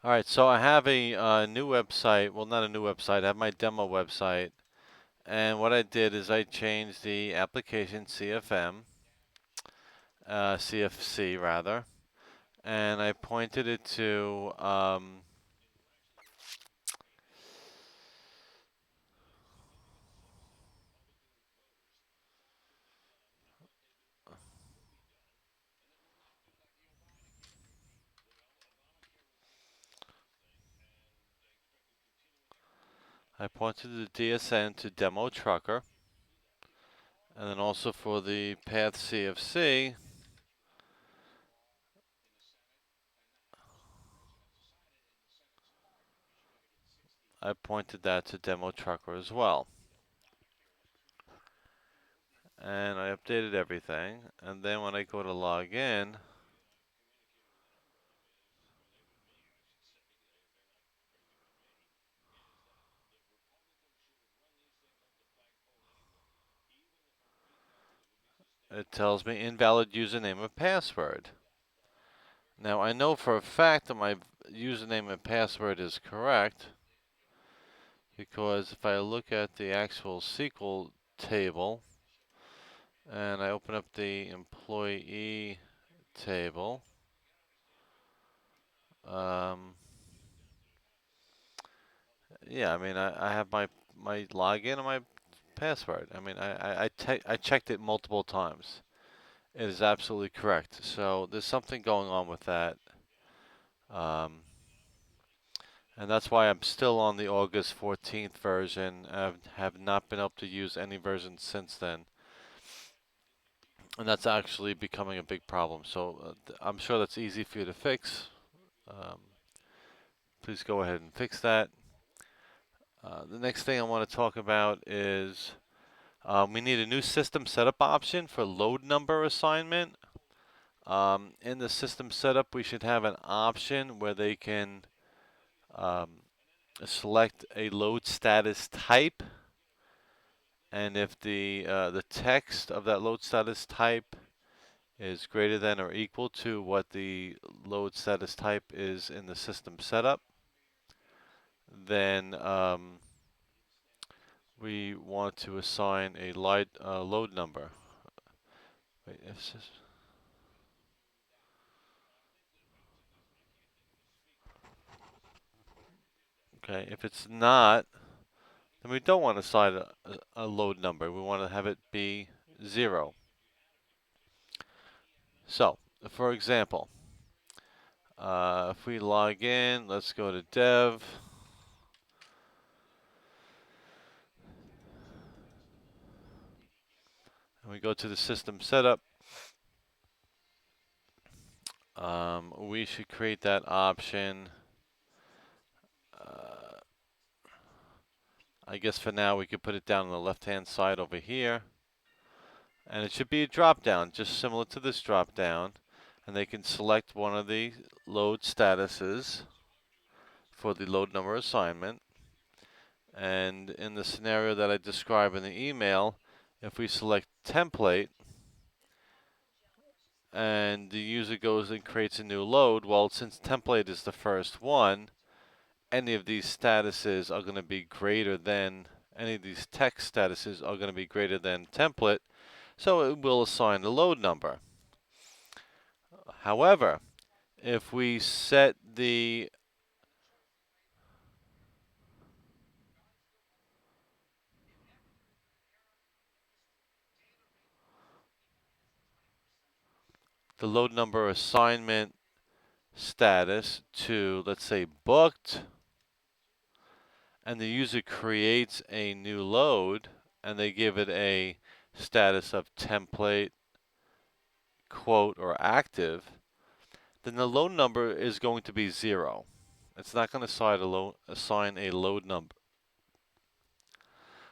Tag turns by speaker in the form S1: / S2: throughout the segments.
S1: All right, so I have a new website. Well, not a new website. I have my demo website. And what I did is I changed the application CFM, CFC rather, and I pointed it to, I pointed the DSN to demo trucker, and then also for the path CFC, I pointed that to demo trucker as well. And I updated everything, and then when I go to log in, it tells me invalid username and password. Now I know for a fact that my username and password is correct because if I look at the actual SQL table and I open up the employee table, um, yeah, I mean I have my login and my password. I mean I checked it multiple times. It is absolutely correct. So there's something going on with that. Um, and that's why I'm still on the August 14th version. I have not been able to use any version since then. And that's actually becoming a big problem. So I'm sure that's easy for you to fix. Um, please go ahead and fix that. The next thing I want to talk about is we need a new system setup option for load number assignment. In the system setup, we should have an option where they can um, select a load status type, and if the text of that load status type is greater than or equal to what the load status type is in the system setup, then we want to assign a load number. Wait, okay, if it's not, then we don't want to assign a load number. We want to have it be 0. So, for example, if we log in, let's go to dev. And we go to the system setup. We should create that option. Uh, I guess for now we could put it down on the left-hand side over here. And it should be a drop-down, just similar to this drop-down. And they can select one of the load statuses for the load number assignment. And in the scenario that I describe in the email, if we select template, and the user goes and creates a new load, well, since template is the first one, any of these statuses are going to be greater than, any of these text statuses are going to be greater than template, so it will assign a load number. However, if we set the load number assignment status to, let's say, booked, and the user creates a new load, and they give it a status of template, quote, or active, then the load number is going to be 0. It's not going to assign a load number.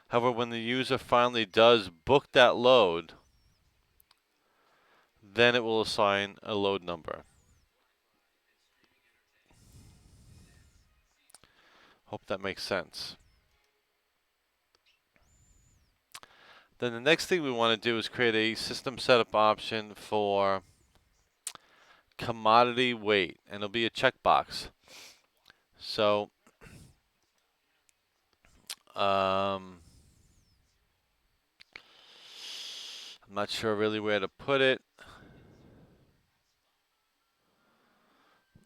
S1: However, when the user finally does book that load, then it will assign a load number. Hope that makes sense. Then the next thing we want to do is create a system setup option for commodity weight, and it'll be a checkbox. So, um, I'm not sure really where to put it.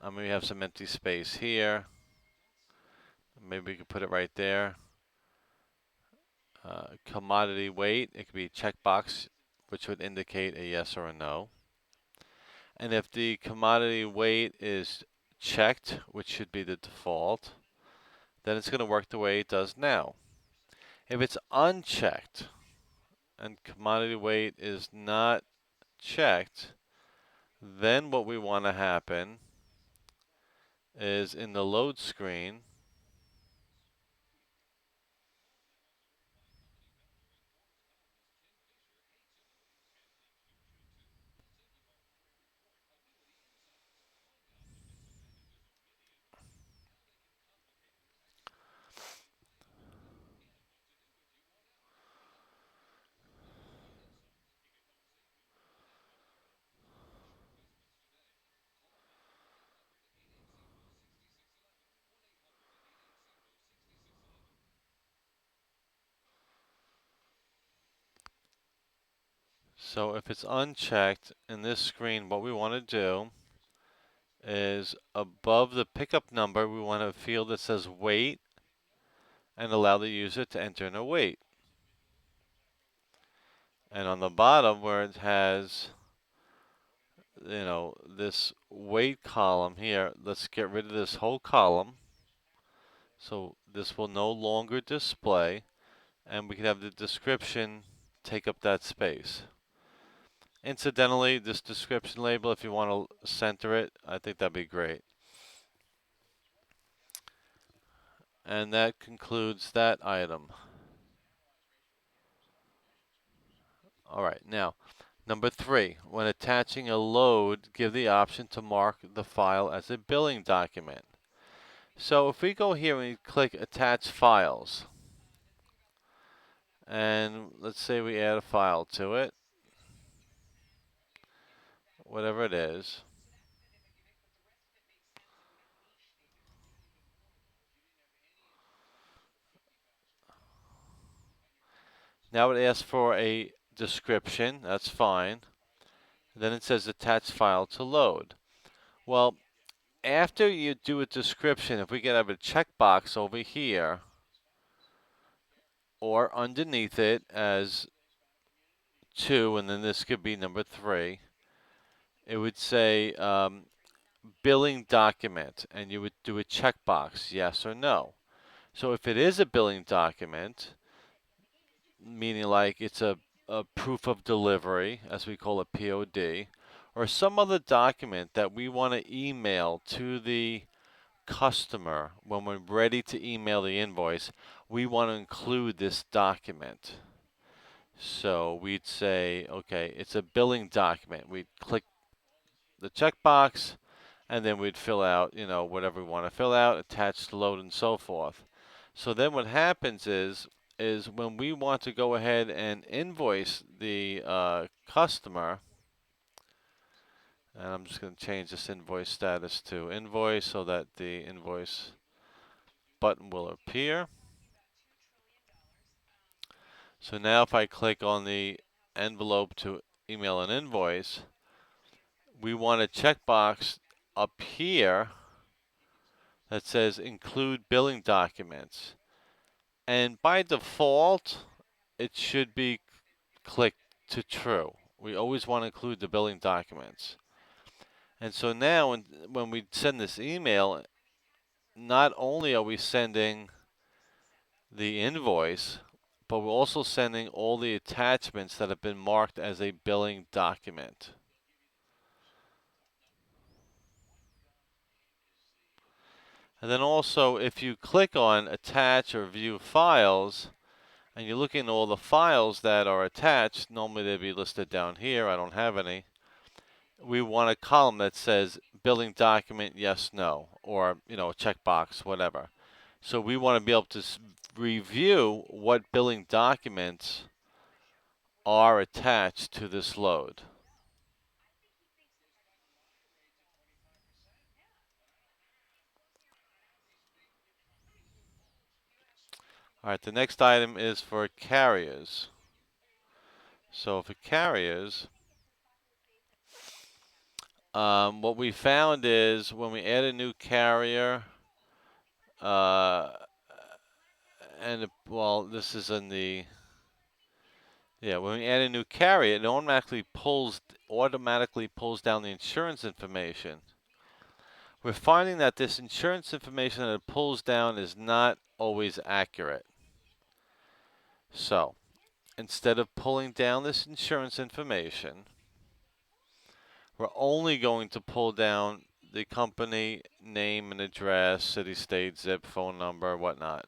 S1: I mean, we have some empty space here. Maybe we could put it right there. Commodity weight, it could be a checkbox, which would indicate a yes or a no. And if the commodity weight is checked, which should be the default, then it's going to work the way it does now. If it's unchecked and commodity weight is not checked, then what we want to happen is in the load screen, so if it's unchecked in this screen, what we want to do is above the pickup number, we want a field that says weight and allow the user to enter in a weight. And on the bottom where it has, this weight column here, let's get rid of this whole column. So this will no longer display, and we can have the description take up that space. Incidentally, this description label, if you want to center it, I think that'd be great. And that concludes that item. All right, now, number 3, when attaching a load, give the option to mark the file as a billing document. So if we go here and we click Attach Files, and let's say we add a file to it, whatever it is. Now it asks for a description, that's fine. Then it says Attach File to load. Well, after you do a description, if we can have a checkbox over here, or underneath it as 2, and then this could be number 3, it would say billing document, and you would do a checkbox, yes or no. So if it is a billing document, meaning like it's a proof of delivery, as we call it POD, or some other document that we want to email to the customer when we're ready to email the invoice, we want to include this document. So we'd say, okay, it's a billing document. We'd click the checkbox, and then we'd fill out, whatever we want to fill out, attach the load, and so forth. So then what happens is when we want to go ahead and invoice the customer, and I'm just going to change this invoice status to invoice so that the invoice button will appear. So now if I click on the envelope to email an invoice, we want a checkbox up here that says include billing documents. And by default, it should be clicked to true. We always want to include the billing documents. And so now when we send this email, not only are we sending the invoice, but we're also sending all the attachments that have been marked as a billing document. And then also, if you click on Attach or View Files, and you're looking at all the files that are attached, normally they'd be listed down here. I don't have any. We want a column that says billing document, yes, no, or, a checkbox, whatever. So we want to be able to review what billing documents are attached to this load. All right, the next item is for carriers. So for carriers, what we found is when we add a new carrier, uh, well, this is in the yeah. When we add a new carrier, it automatically pulls down the insurance information. We're finding that this insurance information that it pulls down is not always accurate. So instead of pulling down this insurance information, we're only going to pull down the company name and address, city, state, zip, phone number, whatnot.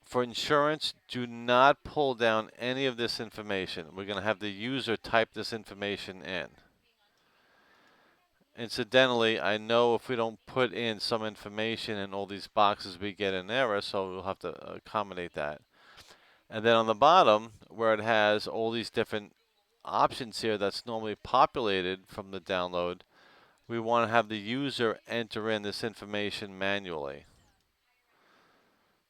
S1: For insurance, do not pull down any of this information. We're going to have the user type this information in. Incidentally, I know if we don't put in some information in all these boxes, we get an error, so we'll have to accommodate that. And then on the bottom, where it has all these different options here that's normally populated from the download, we want to have the user enter in this information manually.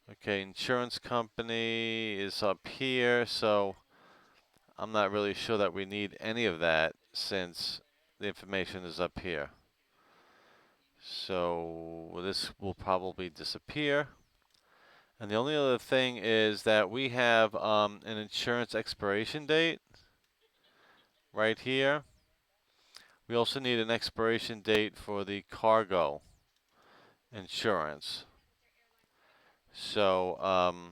S1: Okay, insurance company is up here, so I'm not really sure that we need any of that since the information is up here. So this will probably disappear. And the only other thing is that we have an insurance expiration date right here. We also need an expiration date for the cargo insurance. So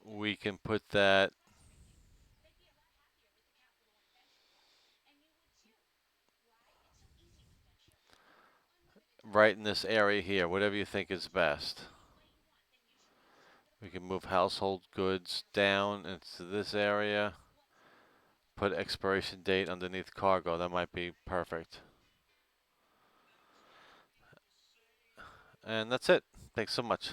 S1: we can put that right in this area here, whatever you think is best. We can move household goods down into this area, put expiration date underneath cargo. That might be perfect. And that's it. Thanks so much.